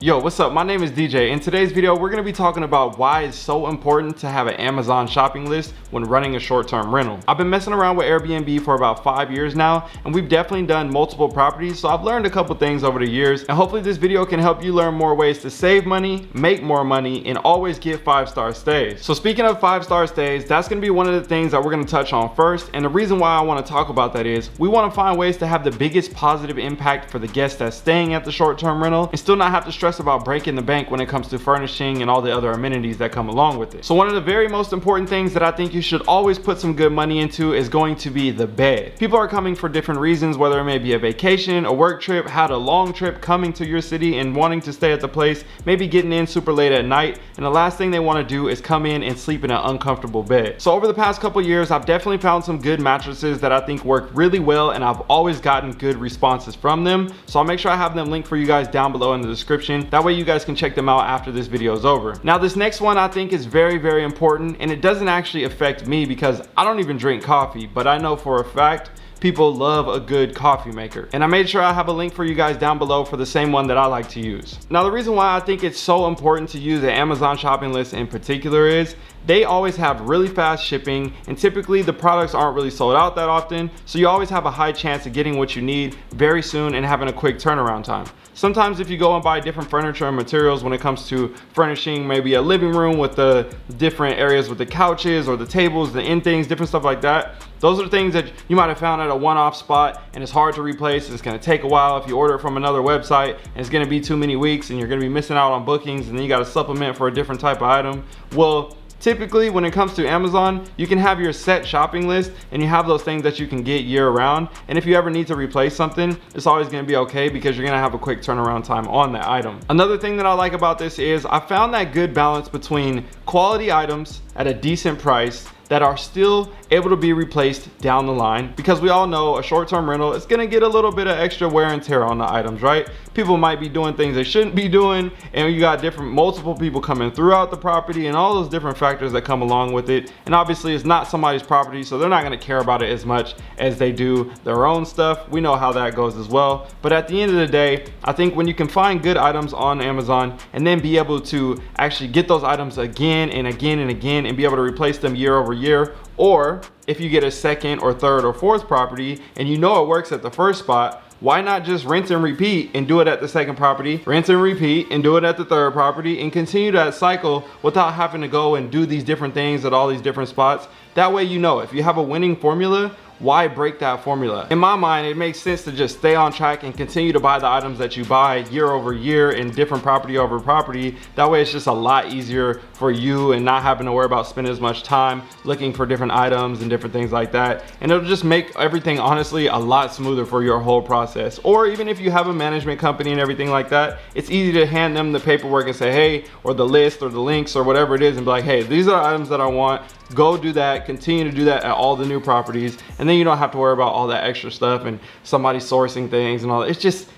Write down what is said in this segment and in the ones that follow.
Yo, what's up? My name is DJ. In today's video, we're going to be talking about why it's so important to have an Amazon shopping list when running a short-term rental. I've been messing around with Airbnb for about 5 years now, and we've definitely done multiple properties, so I've learned a couple things over the years, and hopefully this video can help you learn more ways to save money, make more money, and always get 5-star stays. So speaking of 5-star stays, that's going to be one of the things that we're going to touch on first, and the reason why I want to talk about that is we want to find ways to have the biggest positive impact for the guests that's staying at the short-term rental and still not have to stress about breaking the bank when it comes to furnishing and all the other amenities that come along with it. So one of the very most important things that I think you should always put some good money into is going to be the bed. People are coming for different reasons, whether it may be a vacation, a work trip, had a long trip coming to your city and wanting to stay at the place, maybe getting in super late at night, and the last thing they want to do is come in and sleep in an uncomfortable bed. So over the past couple years, I've definitely found some good mattresses that I think work really well, and I've always gotten good responses from them. So I'll make sure I have them linked for you guys down below in the description. That way you guys can check them out after this video is over. Now this next one I think is very important, and it doesn't actually affect me because I don't even drink coffee, but I know for a fact people love a good coffee maker, and I made sure I have a link for you guys down below for the same one that I like to use. Now the reason why I think it's so important to use the Amazon shopping list in particular is they always have really fast shipping, and typically the products aren't really sold out that often, so you always have a high chance of getting what you need very soon and having a quick turnaround time. Sometimes if you go and buy different furniture and materials when it comes to furnishing maybe a living room with the different areas with the couches or the tables, the end things, different stuff like that, those are the things that you might have found at a one-off spot and it's hard to replace. It's going to take a while if you order it from another website, and it's going to be too many weeks and you're going to be missing out on bookings, and then you got to supplement for a different type of item. Well, typically when it comes to Amazon, you can have your set shopping list and you have those things that you can get year round, and if you ever need to replace something, it's always going to be okay because you're going to have a quick turnaround time on that item. Another thing that I like about this is I found that good balance between quality items at a decent price that are still able to be replaced down the line, because we all know a short-term rental is going to get a little bit of extra wear and tear on the items, right? People might be doing things they shouldn't be doing, and you got multiple people coming throughout the property and all those different factors that come along with it, and obviously it's not somebody's property, so they're not going to care about it as much as they do their own stuff. We know how that goes as well, but at the end of the day, I think when you can find good items on Amazon and then be able to actually get those items again and again and again and be able to replace them year over year, or if you get a second or third or fourth property and you know it works at the first spot, why not just rinse and repeat and do it at the second property, rinse and repeat and do it at the third property, and continue that cycle without having to go and do these different things at all these different spots? That way you know if you have a winning formula, why break that formula? In my mind, it makes sense to just stay on track and continue to buy the items that you buy year over year and different property over property. That way it's just a lot easier for you and not having to worry about spending as much time looking for different items and different things like that. And it'll just make everything honestly a lot smoother for your whole process. Or even if you have a management company and everything like that, it's easy to hand them the paperwork and say, hey, or the list or the links or whatever it is, and be like, hey, these are the items that I want. Go do that, continue to do that at all the new properties, and then you don't have to worry about all that extra stuff and somebody sourcing things and all that.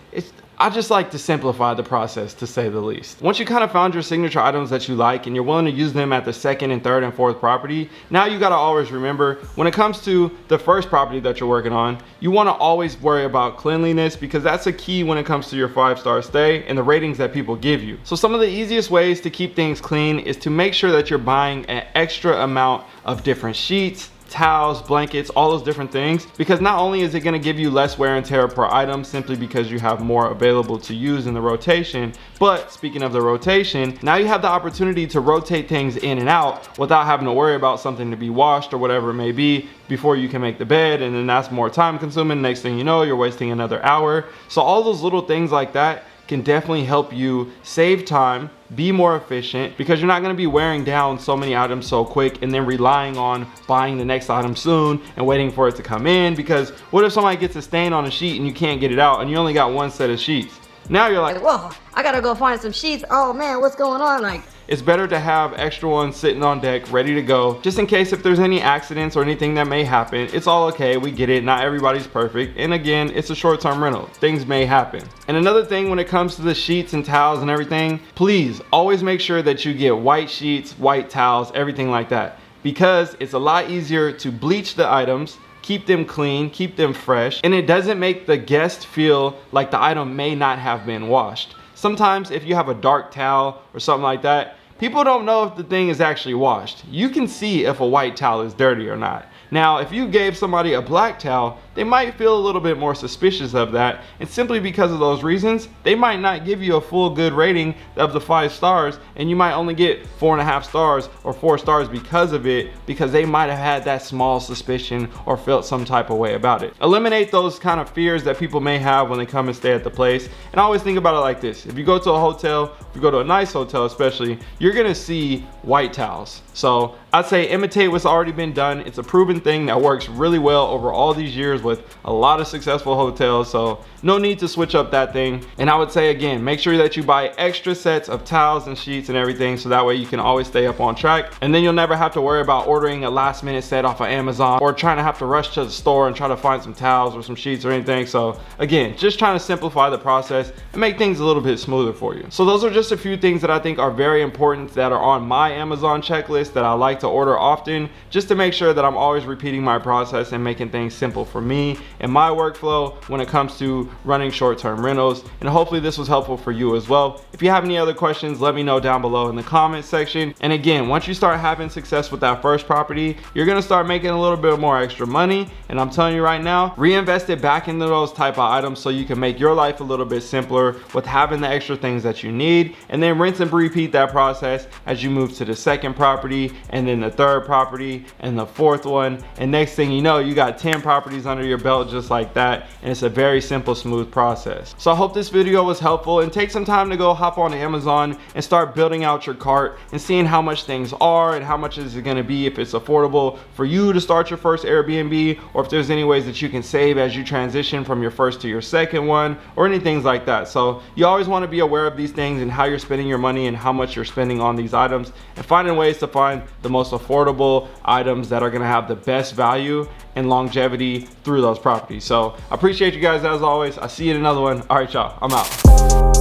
I just like to simplify the process, to say the least. Once you kind of found your signature items that you like and you're willing to use them at the second and third and fourth property, now you gotta always remember, when it comes to the first property that you're working on, you wanna always worry about cleanliness, because that's a key when it comes to your 5-star stay and the ratings that people give you. So some of the easiest ways to keep things clean is to make sure that you're buying an extra amount of different sheets, towels, blankets, all those different things, because not only is it going to give you less wear and tear per item simply because you have more available to use in the rotation, but speaking of the rotation, now you have the opportunity to rotate things in and out without having to worry about something to be washed or whatever it may be before you can make the bed, and then that's more time consuming. Next thing you know, you're wasting another hour. So all those little things like that can definitely help you save time, be more efficient, because you're not going to be wearing down so many items so quick and then relying on buying the next item soon and waiting for it to come in. Because what if somebody gets a stain on a sheet and you can't get it out and you only got one set of sheets? Now you're like, whoa, I gotta go find some sheets. Oh man, what's going on? Like, it's better to have extra ones sitting on deck ready to go, just in case if there's any accidents or anything that may happen. It's all okay, we get it, not everybody's perfect, and again, it's a short-term rental, things may happen. And another thing when it comes to the sheets and towels and everything, please always make sure that you get white sheets, white towels, everything like that, because it's a lot easier to bleach the items, keep them clean, keep them fresh, and it doesn't make the guest feel like the item may not have been washed. sometimes if you have a dark towel or something like that, people don't know if the thing is actually washed. You can see if a white towel is dirty or not. Now, if you gave somebody a black towel, they might feel a little bit more suspicious of that, and simply because of those reasons, they might not give you a full good rating of the 5 stars, and you might only get 4.5 stars or 4 stars because of it, because they might have had that small suspicion or felt some type of way about it. Eliminate those kind of fears that people may have when they come and stay at the place, and I always think about it like this. If you go to a hotel, if you go to a nice hotel especially, you're gonna see white towels. So I'd say imitate what's already been done. It's a proven thing that works really well over all these years with a lot of successful hotels, so no need to switch up that thing. And I would say again, make sure that you buy extra sets of towels and sheets and everything, so that way you can always stay up on track, and then you'll never have to worry about ordering a last minute set off of Amazon or trying to have to rush to the store and try to find some towels or some sheets or anything. So again, just trying to simplify the process and make things a little bit smoother for you. So those are just a few things that I think are very important that are on my Amazon checklist that I like to order often, just to make sure that I'm always repeating my process and making things simple for me and my workflow when it comes to running short-term rentals. And hopefully this was helpful for you as well. If you have any other questions, let me know down below in the comment section. And again, once you start having success with that first property, you're gonna start making a little bit more extra money, and I'm telling you right now, reinvest it back into those type of items so you can make your life a little bit simpler with having the extra things that you need, and then rinse and repeat that process as you move to the second property, and then the third property, and the fourth one, and next thing you know, you got 10 properties under your belt just like that, and it's a very simple, smooth process. So I hope this video was helpful, and take some time to go hop on Amazon and start building out your cart and seeing how much things are and how much is it gonna be, if it's affordable for you to start your first Airbnb, or if there's any ways that you can save as you transition from your first to your second one, or anything like that. So you always wanna be aware of these things and how you're spending your money and how much you're spending on these items, and finding ways to find the most affordable items that are gonna have the best value and longevity through those properties. So I appreciate you guys as always. I'll see you in another one. All right, y'all, I'm out.